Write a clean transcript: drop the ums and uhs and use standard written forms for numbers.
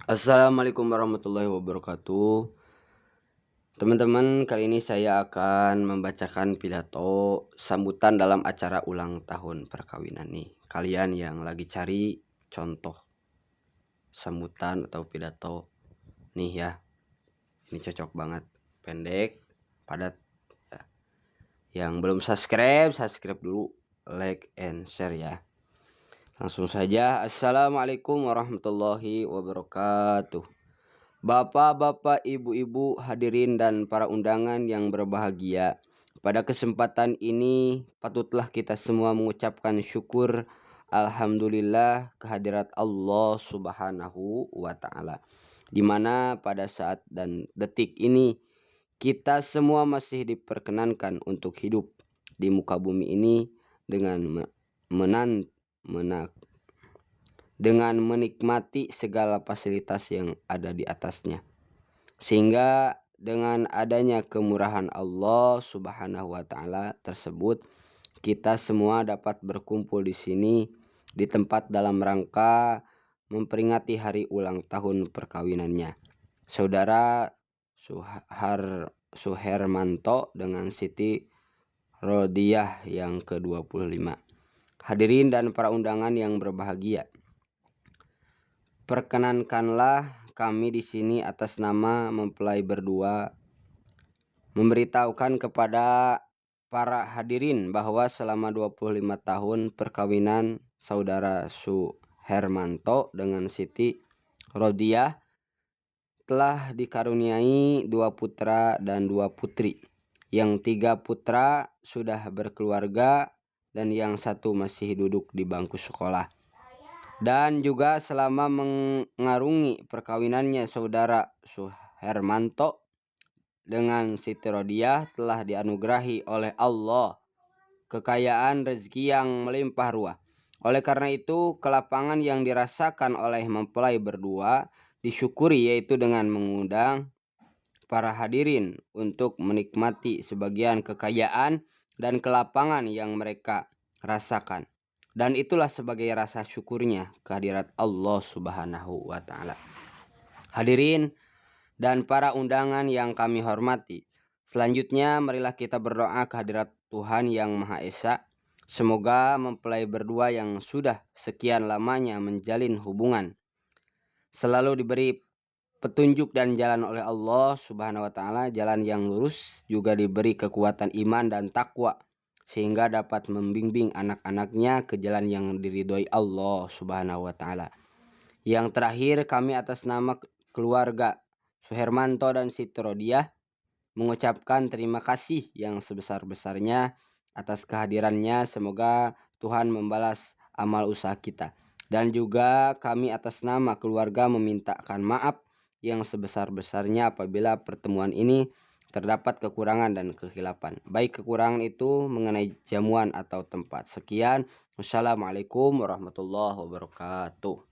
Assalamualaikum warahmatullahi wabarakatuh. Teman-teman, kali ini saya akan membacakan pidato sambutan dalam acara ulang tahun perkawinan nih. Kalian yang lagi cari contoh sambutan atau pidato nih ya. Ini cocok banget. Pendek, padat ya. Yang belum subscribe dulu, like and share ya. Langsung saja. Assalamualaikum warahmatullahi wabarakatuh. Bapak-bapak, ibu-ibu, hadirin dan para undangan yang berbahagia. Pada kesempatan ini patutlah kita semua mengucapkan syukur alhamdulillah kehadirat Allah Subhanahu wa taala. Di mana pada saat dan detik ini kita semua masih diperkenankan untuk hidup di muka bumi ini dengan dengan menikmati segala fasilitas yang ada di atasnya. Sehingga dengan adanya kemurahan Allah Subhanahu wa taala tersebut, kita semua dapat berkumpul di sini di tempat dalam rangka memperingati hari ulang tahun perkawinannya Saudara Suhermanto dengan Siti Rodiah yang ke-25. Hadirin dan para undangan yang berbahagia. Perkenankanlah kami di sini atas nama mempelai berdua memberitahukan kepada para hadirin bahwa selama 25 tahun perkawinan saudara Suhermanto dengan Siti Rodiah telah dikaruniai 2 putra dan 2 putri. Yang 3 putra sudah berkeluarga dan yang 1 masih duduk di bangku sekolah. Dan juga selama mengarungi perkawinannya saudara Suhermanto dengan Siti Rodiah telah dianugerahi oleh Allah kekayaan rezeki yang melimpah ruah. Oleh karena itu, kelapangan yang dirasakan oleh mempelai berdua disyukuri, yaitu dengan mengundang para hadirin untuk menikmati sebagian kekayaan dan kelapangan yang mereka rasakan. Dan itulah sebagai rasa syukurnya kehadirat Allah Subhanahu wa taala. Hadirin dan para undangan yang kami hormati. Selanjutnya marilah kita berdoa kehadirat Tuhan yang Maha Esa. Semoga mempelai berdua yang sudah sekian lamanya menjalin hubungan selalu diberi petunjuk dan jalan oleh Allah Subhanahu wa taala, jalan yang lurus, juga diberi kekuatan iman dan takwa sehingga dapat membimbing anak-anaknya ke jalan yang diridhoi Allah Subhanahu wa taala. Yang terakhir, kami atas nama keluarga Suhermanto dan Siti Rodiah mengucapkan terima kasih yang sebesar-besarnya atas kehadirannya. Semoga Tuhan membalas amal usaha kita. Dan juga kami atas nama keluarga memintakan maaf yang sebesar-besarnya apabila pertemuan ini terdapat kekurangan dan kekhilafan. Baik kekurangan itu mengenai jamuan atau tempat. Sekian. Wassalamualaikum warahmatullahi wabarakatuh.